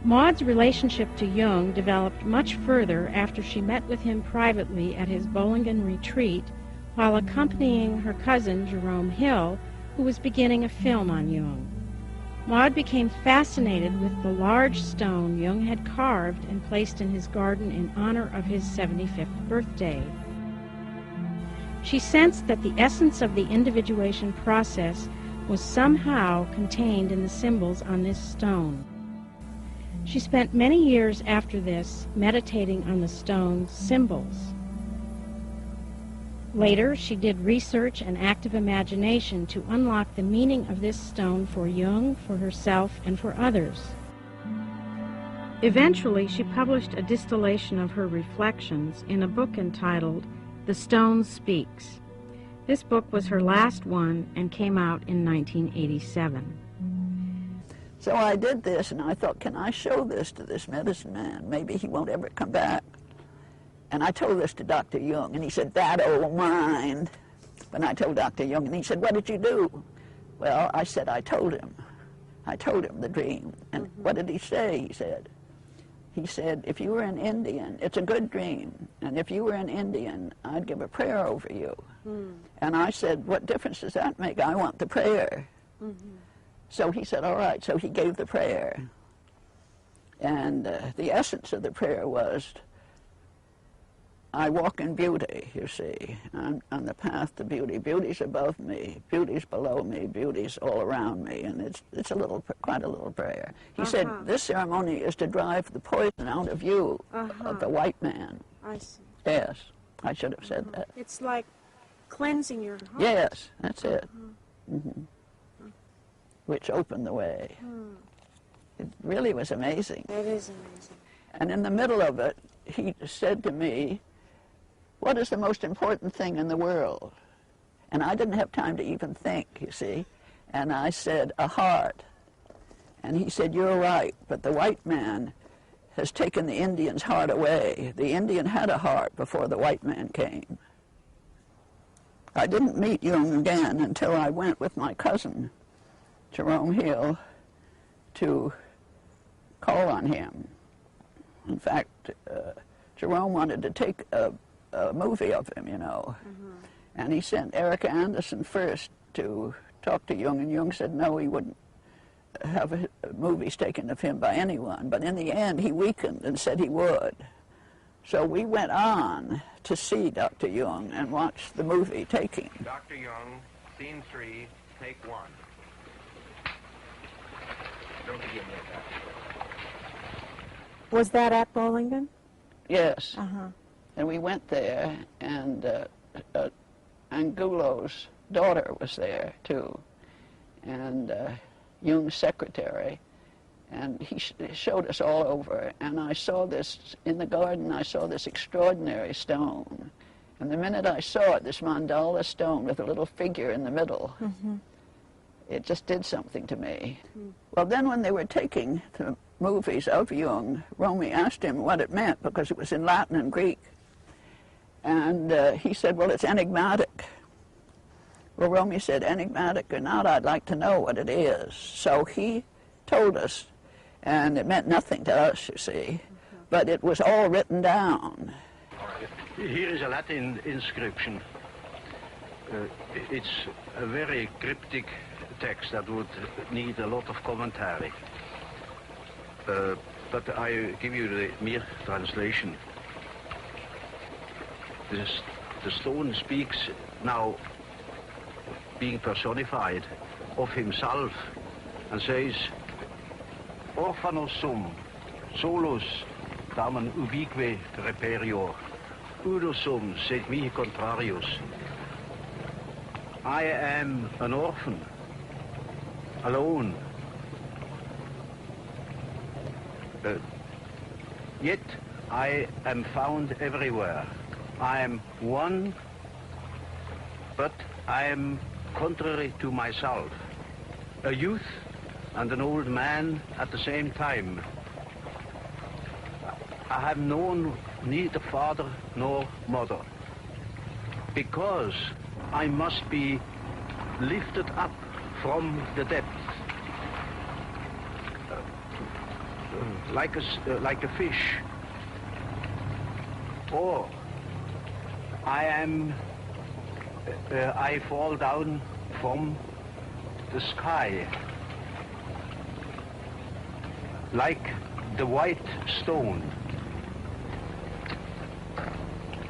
Maud's relationship to Jung developed much further after she met with him privately at his Bollingen retreat while accompanying her cousin Jerome Hill, who was beginning a film on Jung. Maud became fascinated with the large stone Jung had carved and placed in his garden in honor of his 75th birthday. She sensed that the essence of the individuation process was somehow contained in the symbols on this stone. She spent many years after this meditating on the stone's symbols. Later, she did research and active imagination to unlock the meaning of this stone for Jung, for herself, and for others. Eventually, she published a distillation of her reflections in a book entitled The Stone Speaks. This book was her last one and came out in 1987. So I did this, and I thought, can I show this to this medicine man? Maybe he won't ever come back. And I told this to Dr. Jung, and he said, that old mind. When I told Dr. Jung, and he said, what did you do? Well, I said, I told him the dream. And what did he say? He said, if you were an Indian, it's a good dream. And if you were an Indian, I'd give a prayer over you. And I said, what difference does that make? I want the prayer. So he said, all right. So he gave the prayer. And the essence of the prayer was, I walk in beauty, you see. I'm on the path to beauty. Beauty's above me. Beauty's below me. Beauty's all around me. And it's quite a little prayer. He said, this ceremony is to drive the poison out of you, of the white man. I see. Yes, I should have said that. It's like cleansing your heart. Yes, that's it. Which opened the way. It really was amazing. It is amazing. And in the middle of it, he said to me, what is the most important thing in the world? And I didn't have time to even think, you see. And I said, a heart. And he said, you're right, but the white man has taken the Indian's heart away. The Indian had a heart before the white man came. I didn't meet Jung again until I went with my cousin, Jerome Hill, to call on him. In fact, Jerome wanted to take a movie of him, you know. And he sent Erica Anderson first to talk to Jung, and Jung said no, he wouldn't have movies taken of him by anyone. But in the end, he weakened and said he would. So we went on to see Dr. Jung and watch the movie Taking. Dr. Jung, scene 3, take 1. Don't begin with that. Was that at Bollingen? Yes. And we went there, and Angulo's daughter was there, too, and Jung's secretary, and he showed us all over, and I saw this, in the garden, I saw this extraordinary stone, and the minute I saw it, this mandala stone with a little figure in the middle, it just did something to me. Well, then when they were taking the movies of Jung, Romy asked him what it meant, because it was in Latin and Greek. And he said, well, it's enigmatic. Well, Romy said, enigmatic or not, I'd like to know what it is. So he told us, and it meant nothing to us, you see, but it was all written down. Here is a Latin inscription. It's a very cryptic text that would need a lot of commentary. But I give you the mere translation. The stone speaks now, being personified, of himself, and says, Orphanos sum, solus, tamen ubique reperior, udo sum, sed mihi contrarius. I am an orphan, alone. Yet I am found everywhere. I am one, but I am contrary to myself. A youth and an old man at the same time. I have known neither father nor mother, because I must be lifted up from the depths. like a fish. Or I fall down from the sky, like the white stone.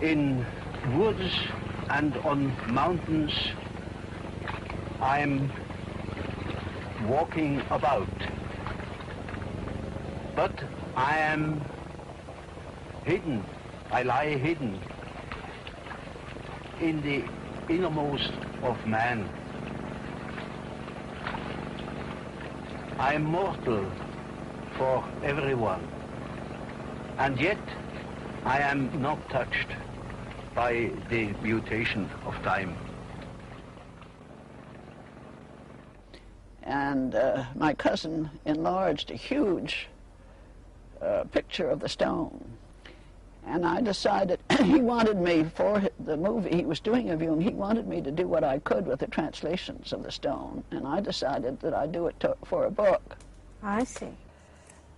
In woods and on mountains, I'm walking about, but I am hidden. I lie hidden in the innermost of man. I am mortal for everyone, and yet I am not touched by the mutation of time. And my cousin enlarged a huge picture of the stone. And I decided, he wanted me, for the movie he was doing of Jung, he wanted me to do what I could with the translations of the stone. And I decided that I'd do it for a book. I see.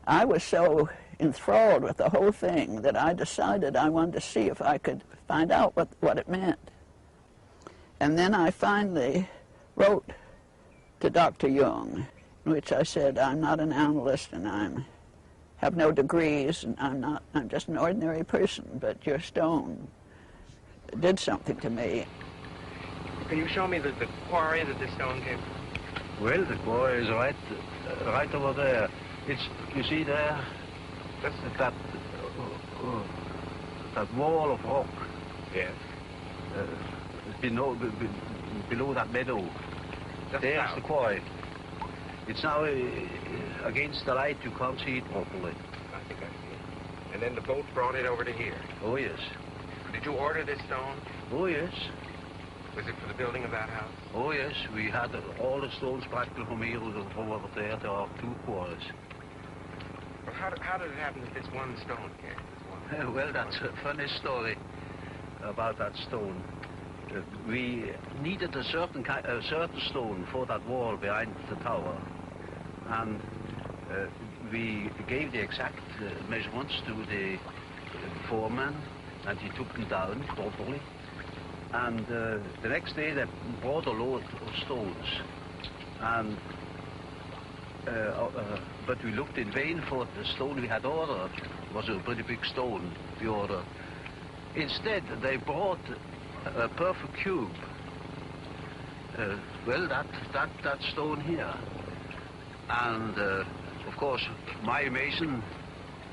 I was so enthralled with the whole thing that I decided I wanted to see if I could find out what it meant. And then I finally wrote to Dr. Jung, in which I said, I'm not an analyst and I have no degrees, and I'm just an ordinary person, but your stone did something to me. Can you show me the quarry that this stone came from? Well, the quarry is right over there. You see there, that's that wall of rock. Yes. Below that meadow. There's the quarry. It's now against the light, you can't see it properly. I think I see it. And then the boat brought it over to here. Oh, yes. Did you order this stone? Oh, yes. Was it for the building of that house? Oh, yes. We had all the stones practically from here from over there. There are two quarries. Well, how did it happen that this one stone came? Well, that's a funny story about that stone. We needed a certain stone for that wall behind the tower, and we gave the exact measurements to the foreman, and he took them down properly. And the next day they brought a load of stones, and but we looked in vain for the stone we had ordered. It was a pretty big stone we ordered. Instead, they brought a perfect cube. Well, that stone here. And of course, my mason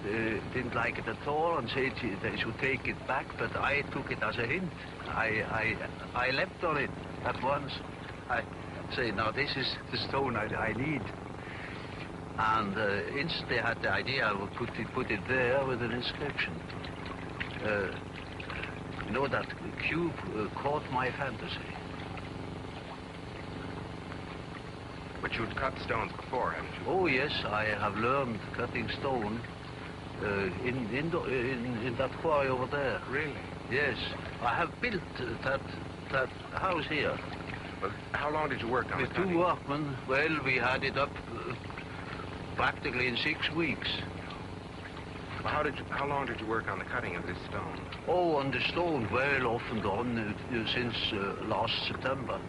didn't like it at all and said they should take it back, but I took it as a hint. I leapt on it at once. I say, now this is the stone I need. And instantly I had the idea I would put it there with an inscription. You know, that cube caught my fantasy. But you'd cut stones before, haven't you? Oh, yes, I have learned cutting stone in that quarry over there. Really? Yes. I have built that house here. Well, how long did you work on it? With two workmen. Well, we had it up practically in 6 weeks. Well, how long did you work on the cutting of this stone? Oh, on the stone, well, off and on since last September.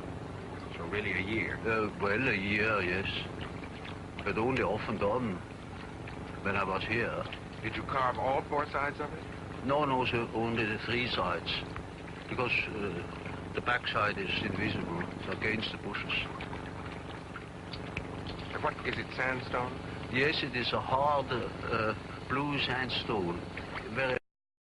So really a year? Well, a year, yes. But only off and on when I was here. Did you carve all four sides of it? No, so only the three sides. Because the back side is invisible. It's against the bushes. And what, is it sandstone? Yes, it is a hard blue sandstone.